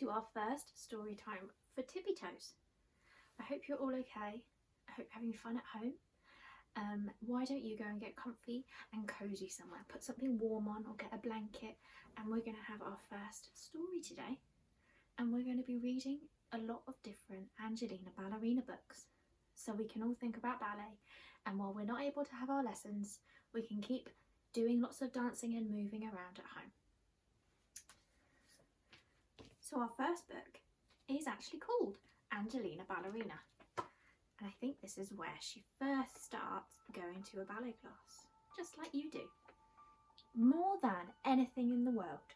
to our first story time for Tippy Toes. I hope you're all okay. I hope you're having fun at home. Why don't you go and get comfy and cozy somewhere, put something warm on or get a blanket, and we're going to have our first story today, and we're going to be reading a lot of different Angelina Ballerina books so we can all think about ballet, and while we're not able to have our lessons, we can keep doing lots of dancing and moving around at home. So our first book is actually called Angelina Ballerina. And I think this is where she first starts going to a ballet class, just like you do. More than anything in the world,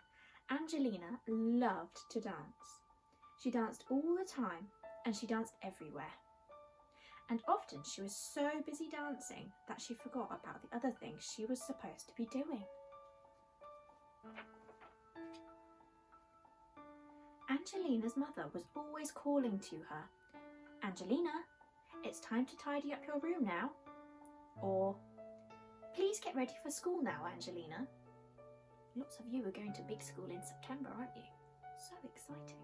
Angelina loved to dance. She danced all the time and she danced everywhere. And often she was so busy dancing that she forgot about the other things she was supposed to be doing. Angelina's mother was always calling to her, "Angelina, it's time to tidy up your room now." Or, "Please get ready for school now, Angelina." Lots of you are going to big school in September, aren't you? So exciting.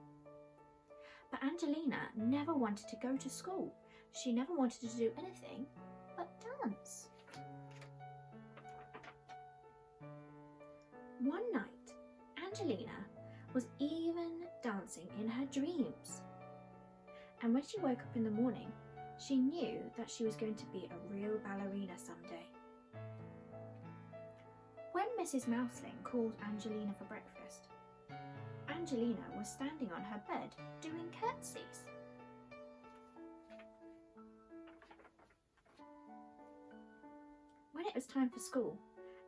But Angelina never wanted to go to school. She never wanted to do anything but dance. One night, Angelina was even dancing in her dreams. And when she woke up in the morning, she knew that she was going to be a real ballerina someday. When Mrs. Mouseling called Angelina for breakfast, Angelina was standing on her bed doing curtsies. When it was time for school,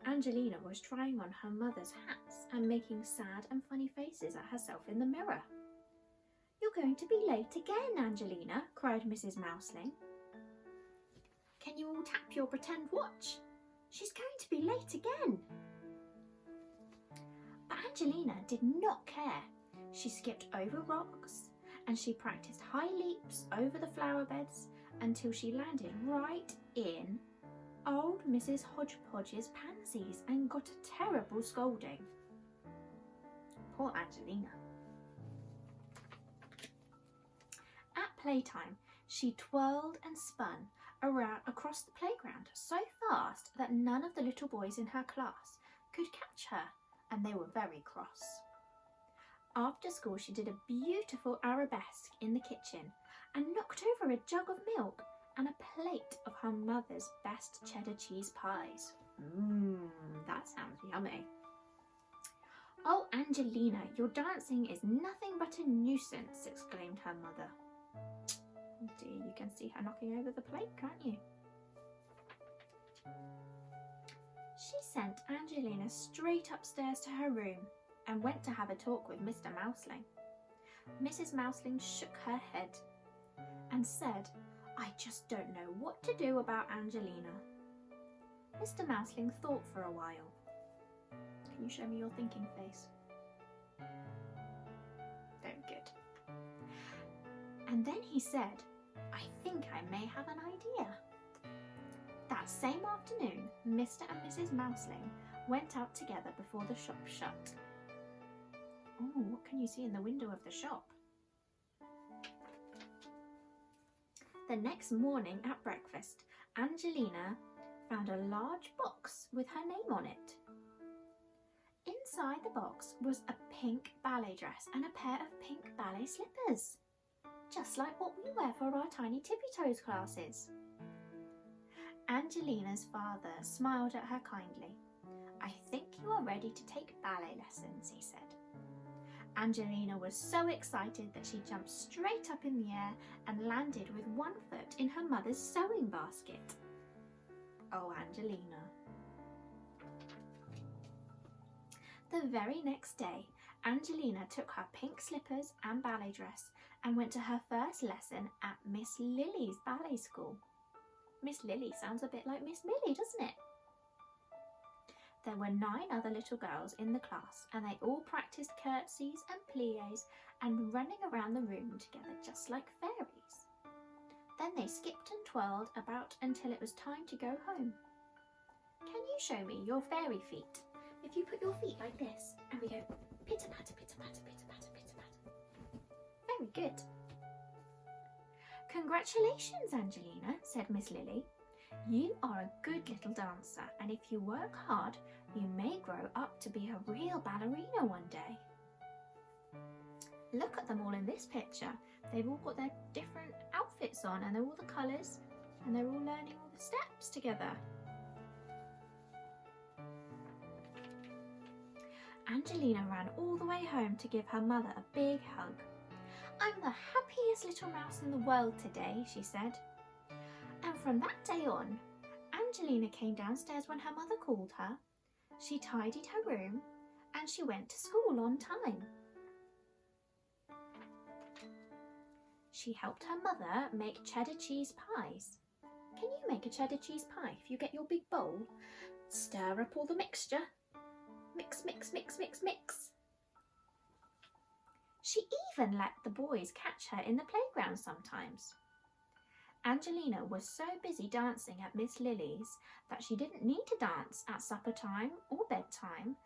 Angelina was trying on her mother's hats and making sad and funny faces at herself in the mirror. "You're going to be late again, Angelina," cried Mrs. Mouseling. "Can you all tap your pretend watch? She's going to be late again." But Angelina did not care. She skipped over rocks and she practiced high leaps over the flower beds until she landed right in old Mrs. Hodgepodge's pansies and got a terrible scolding. Poor Angelina. At playtime, she twirled and spun around across the playground so fast that none of the little boys in her class could catch her, and they were very cross. After school, she did a beautiful arabesque in the kitchen and knocked over a jug of milk and a plate of her mother's best cheddar cheese pies. That sounds yummy. "Oh, Angelina, your dancing is nothing but a nuisance," exclaimed her mother. Oh dear, you can see her knocking over the plate, can't you? She sent Angelina straight upstairs to her room and went to have a talk with Mr. Mouseling. Mrs. Mouseling shook her head and said, "I just don't know what to do about Angelina." Mr. Mouseling thought for a while. Can you show me your thinking face? Very good. And then he said, "I think I may have an idea." That same afternoon, Mr. and Mrs. Mouseling went out together before the shop shut. Oh, what can you see in the window of the shop? The next morning at breakfast, Angelina found a large box with her name on it. Inside the box was a pink ballet dress and a pair of pink ballet slippers, just like what we wear for our Tiny Tippi Toes classes. Angelina's father smiled at her kindly. "I think you are ready to take ballet lessons," he said. Angelina was so excited that she jumped straight up in the air and landed with one foot in her mother's sewing basket. Oh, Angelina. The very next day, Angelina took her pink slippers and ballet dress and went to her first lesson at Miss Lily's ballet school. Miss Lily sounds a bit like Miss Millie, doesn't it? There were 9 other little girls in the class, and they all practiced curtsies and pliés and running around the room together just like fairies. Then they skipped and twirled about until it was time to go home. Can you show me your fairy feet? If you put your feet like this and we go pitter-patter, pitter-patter, pitter-patter, pitter-patter. Very good. Congratulations, Angelina, said Miss Lily. You are a good little dancer, and if you work hard, you may grow up to be a real ballerina one day. Look at them all in this picture. They've all got their different outfits on, and they're all the colours, and they're all learning all the steps together. Angelina ran all the way home to give her mother a big hug. I'm the happiest little mouse in the world today, she said. And from that day on, Angelina came downstairs when her mother called her. She tidied her room and she went to school on time. She helped her mother make cheddar cheese pies. Can you make a cheddar cheese pie if you get your big bowl? Stir up all the mixture. Mix, mix, mix, mix, mix. She even let the boys catch her in the playground sometimes. Angelina was so busy dancing at Miss Lily's that she didn't need to dance at supper time or bedtime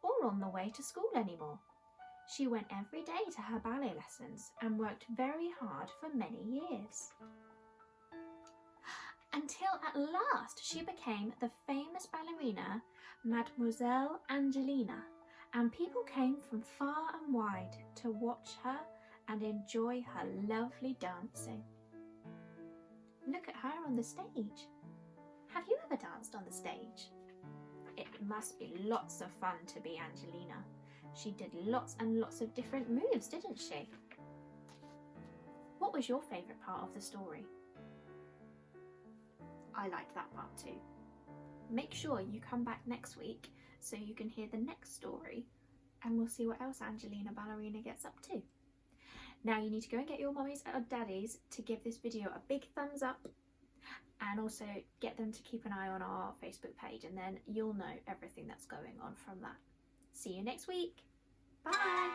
or on the way to school anymore. She went every day to her ballet lessons and worked very hard for many years. Until at last she became the famous ballerina Mademoiselle Angelina, and people came from far and wide to watch her and enjoy her lovely dancing. Look at her on the stage. Have you ever danced on the stage? It must be lots of fun to be Angelina. She did lots and lots of different moves, didn't she? What was your favourite part of the story? I liked that part too. Make sure you come back next week so you can hear the next story and we'll see what else Angelina Ballerina gets up to. Now you need to go and get your mummies or daddies to give this video a big thumbs up and also get them to keep an eye on our Facebook page, and then you'll know everything that's going on from that. See you next week. Bye.